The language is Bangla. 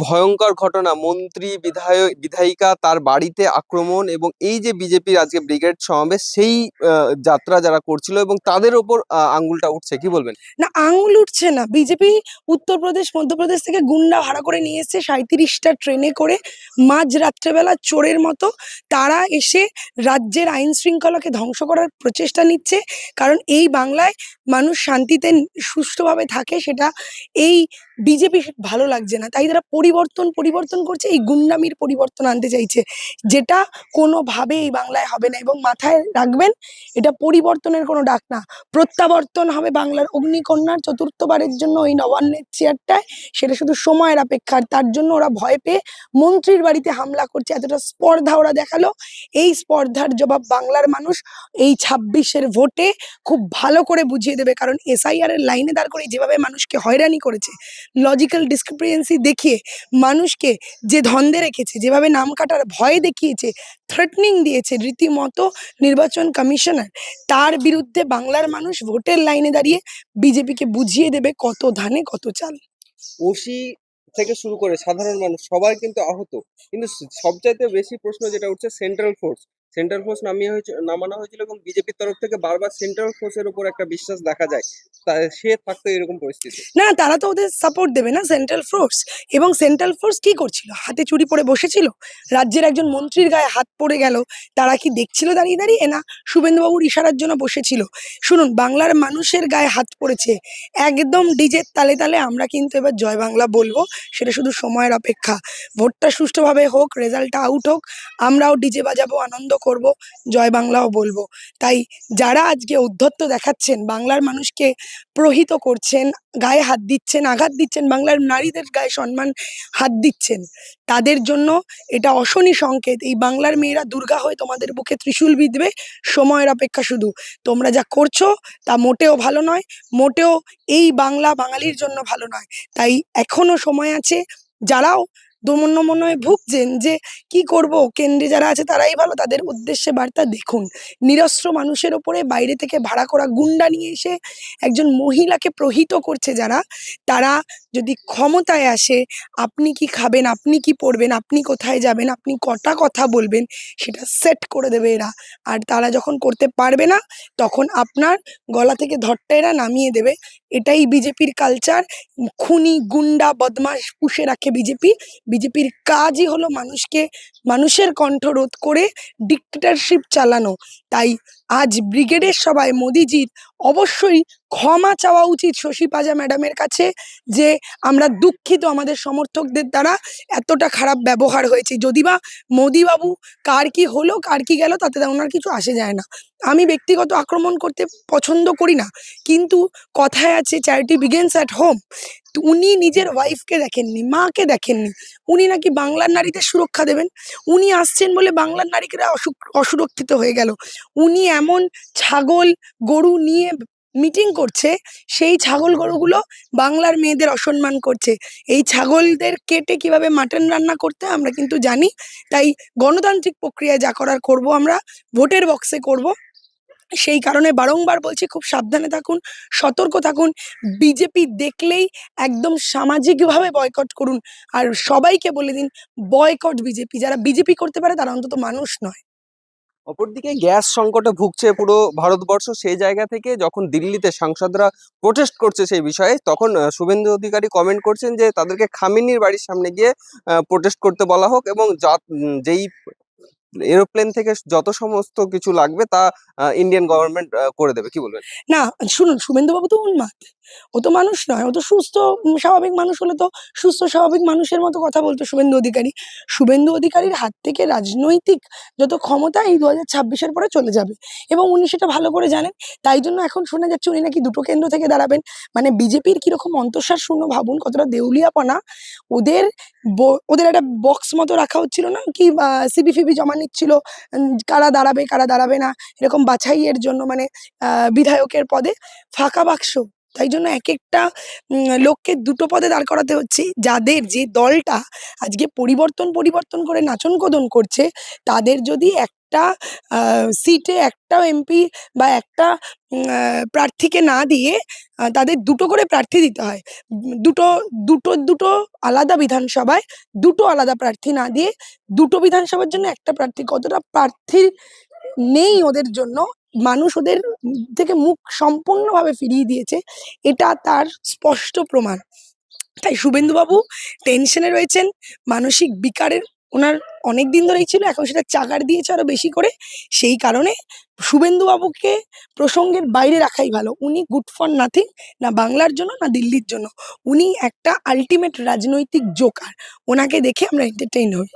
ভয়ঙ্কর ঘটনা, মন্ত্রী বিধায়িকা তার বাড়িতে আক্রমণ, এবং এই যে বিজেপির আজকে ব্রিগেড সমাবেশ, সেই যাত্রা যারা করছিল এবং তাদের ওপর আঙ্গুলটা উঠছে, কি বলবেন? না, আঙুল উঠছে না। বিজেপি উত্তরপ্রদেশ মধ্যপ্রদেশ থেকে গুন্ডা ভাড়া করে নিয়ে এসছে 37টা ট্রেনে করে, মাঝ রাত্রেবেলা চোরের মতো তারা এসে রাজ্যের আইন শৃঙ্খলাকে ধ্বংস করার প্রচেষ্টা নিচ্ছে। কারণ এই বাংলায় মানুষ শান্তিতে সুষ্ঠুভাবে থাকে, সেটা এই বিজেপি ভালো লাগছে না, তাই তারা পরিবর্তন করছে, এই গুন্ডামির পরিবর্তন আনতে চাইছে, যেটা কোনোভাবে এই বাংলায় হবে না। এবং মাথায় রাখবেন, এটা পরিবর্তনের কোনো ডাক না, প্রত্যাবর্তন হবে বাংলার অগ্নিকন্যার চতুর্থবারের জন্য ওই নবান্নের চেয়ারটায়। সেটা শুধু সময়ের অপেক্ষা। তার জন্য ওরা ভয় পেয়ে মন্ত্রীর বাড়িতে হামলা করছে, এতটা স্পর্ধা ওরা দেখালো। এই স্পর্ধার জবাব বাংলার মানুষ এই 26-এর ভোটে খুব ভালো করে বুঝিয়ে দেবে। কারণ এসআইআর এর লাইনে দাঁড় করে যেভাবে মানুষকে হয়রানি করেছে, লজিক্যাল ডিসক্রিপেন্সি দেখিয়ে মানুষকে যে ধন্দে রেখেছে, যেভাবে নাম কাটার ভয় দেখিয়েছে, থ্রেটনিং দিয়েছে রীতিমতো নির্বাচন কমিশনার, তার বিরুদ্ধে বাংলার মানুষ ভোটের লাইনে দাঁড়িয়ে বিজেপিকে বুঝিয়ে দেবে কত ধানে কত চাল। ওসি থেকে শুরু করে সাধারণ মানুষ সবাই কিন্তু আহত, কিন্তু সবচাইতে বেশি প্রশ্ন যেটা উঠছে, সেন্ট্রাল ফোর্স নামানো হয়েছিল এবং বিজেপির তরফ থেকে বারবার সেন্ট্রাল ফোর্সের উপর একটা বিশ্বাস দেখা যায়, তা সে থাকতো এরকম পরিস্থিতি। না, তারা তো ওদের সাপোর্ট দেবে না, সেন্ট্রাল ফোর্স। এবং সেন্ট্রাল ফোর্স কি করছিল? হাতে চুরি পরে বসেছিল? রাজ্যের একজন মন্ত্রীর গায়ে হাত পড়ে গেল, তারা কি দেখছিল দাঁড়িয়ে দাঁড়িয়ে? না, শুভেন্দুবাবুর ইশারার জন্য বসেছিল। শুনুন, বাংলার মানুষের গায়ে হাত পড়েছে একদম ডিজের তালে তালে। আমরা কিন্তু এবার জয় বাংলা বলবো, সেটা শুধু সময়ের অপেক্ষা। ভোটটা সুষ্ঠুভাবে হোক, রেজাল্টটা আউট হোক, আমরাও ডিজে বাজাবো, আনন্দ করব, জয় বাংলাও বলবো। তাই যারা আজকে ঔদ্ধত্য দেখাচ্ছেন, বাংলার মানুষকে প্রহিত করছেন, গায়ে হাত দিচ্ছেন, আঘাত দিচ্ছেন, বাংলার নারীদের গায়ে সম্মান হাত দিচ্ছেন, তাদের জন্য এটা অশনি সংকেত। এই বাংলার মেয়েরা দুর্গা হয়ে তোমাদের বুকে ত্রিশূল বিঁধবে, সময়ের অপেক্ষা শুধু। তোমরা যা করছো তা মোটেও ভালো নয়, মোটেও এই বাংলা বাঙালির জন্য ভালো নয়। তাই এখনো সময় আছে। যারাও দমনমনয়ে ভুগছেন যে কি করব, কেন্দ্রে যারা আছে তারাই ভালো, তাদের উদ্দেশ্যে বার্তা দেখুন, নিরস্ত্র মানুষের ওপরে বাইরে থেকে ভাড়া করা গুন্ডা নিয়ে এসে একজন মহিলাকে প্রহিত করছে যারা, তারা যদি ক্ষমতায় আসে, আপনি কি খাবেন, আপনি কি পড়বেন, আপনি কোথায় যাবেন, আপনি কটা কথা বলবেন, সেটা সেট করে দেবে এরা। আর তারা যখন করতে পারবে না, তখন আপনার গলা থেকে ধরটা এরা নামিয়ে দেবে। এটাই বিজেপির কালচার। খুনি গুন্ডা বদমাশ পুষে রাখে বিজেপির কাজই হলো মানুষের কণ্ঠ রোধ করে ডিক্টেটরশিপ চালানো। তাই আজ ব্রিগেডের সবাই মোদিজির অবশ্যই ক্ষমা চাওয়া উচিত শশী পাজা ম্যাডামের কাছে, যে আমরা দুঃখিত, আমাদের সমর্থকদের দ্বারা এতটা খারাপ ব্যবহার হয়েছে। যদিবা মোদিবাবু কার কি হলো কার কি গেল তাতে ওনার কিছু আসে যায় না, আমি ব্যক্তিগত আক্রমণ করতে পছন্দ করি না, কিন্তু কথায় আছে চ্যারিটি বিগিনস অ্যাট হোম। উনি নিজের ওয়াইফকে দেখেননি, মাকে দেখেননি, উনি নাকি বাংলার নারীদের সুরক্ষা দেবেন? উনি আসছেন বলে বাংলার নারীরা অসুরক্ষিত হয়ে গেল? উনি এমন ছাগল গরু নিয়ে মিটিং করছে, সেই ছাগল গরুগুলো বাংলার মেয়েদের অসম্মান করছে। এই ছাগলদের কেটে কিভাবে মাটন রান্না করতে আমরা কিন্তু জানি। তাই গণতান্ত্রিক প্রক্রিয়ায় যা করার করব, আমরা ভোটের বক্সে করব। সেই কারণে বারংবার বলছি, খুব সাবধানে থাকুন, সতর্ক থাকুন। বিজেপি দেখলেই একদম সামাজিকভাবে বয়কট করুন। আর সবাইকে বলে দিন, বয়কট বিজেপি। যারা বিজেপি করতে পারে তারা অন্তত মানুষ নয়। অপরদিকে গ্যাস সংকটে ভুগছে পুরো ভারতবর্ষ, সেই জায়গা থেকে যখন দিল্লিতে সাংসদরা প্রোটেস্ট করছে সেই বিষয়ে, তখন শুভেন্দু অধিকারী কমেন্ট করছেন যে তাদেরকে খামেনির বাড়ির সামনে গিয়ে প্রোটেস্ট করতে বলা হোক, এবং যেই এরোপ্লেন থেকে যত সমস্ত কিছু লাগবে তা ইন্ডিয়ান গভর্নমেন্ট করে দেবে, কি বলবেন? না, শুনুন, শুভেন্দুবাবু তো উন্মাদ, ও তো মানুষ নয়, ও তো সুস্থ স্বাভাবিক মানুষ হলে তো সুস্থ স্বাভাবিক মানুষের মতো কথা বলতো শুভেন্দু অধিকারীর হাত থেকে রাজনৈতিক যত ক্ষমতা এই 2026-এর পরে চলে যাবে, এবং উনি সেটা ভালো করে জানেন। তাই জন্য এখন শোনা যাচ্ছে উনি নাকি দুটো কেন্দ্র থেকে দাঁড়াবেন। মানে বিজেপির কিরকম অন্তঃসার শূন্য ভাবুন, কতটা দেউলিয়াপনা। ওদের ওদের একটা বক্স মতো রাখা হচ্ছিল না কি, সিবি ফিবি জমা নিচ্ছিল, কারা দাঁড়াবে কারা দাঁড়াবে না, এরকম বাছাইয়ের জন্য, মানে বিধায়কের পদে ফাঁকা বাক্স। তাই জন্য এক একটা লোককে দুটো পদে দাঁড় করাতে হচ্ছে। যাদের যে দলটা আজকে পরিবর্তন পরিবর্তন করে নাচন-কোদন করছে, তাদের যদি একটা সিটে একটাও এমপি বা একটা প্রার্থীকে না দিয়ে তাদের দুটো করে প্রার্থী দিতে হয়। দুটো আলাদা বিধানসভায় দুটো আলাদা প্রার্থী না দিয়ে দুটো বিধানসভার জন্য একটা প্রার্থী। কতটা প্রার্থী নেই ওদের জন্য, মানুষ ওদের থেকে মুখ সম্পূর্ণভাবে ফিরিয়ে দিয়েছে, এটা তার স্পষ্ট প্রমাণ। তাই শুভেন্দুবাবু টেনশনে রয়েছেন, মানসিক বিকারের ওনার অনেক দিন ধরেই ছিল, এখন সেটা চাগার দিয়েছে আরো বেশি করে। সেই কারণে শুভেন্দুবাবুকে প্রসঙ্গের বাইরে রাখাই ভালো। উনি গুড ফর নাথিং, না বাংলার জন্য না দিল্লির জন্য। উনি একটা আল্টিমেট রাজনৈতিক জোকার। ওনাকে দেখে আমরা এন্টারটেইন হই।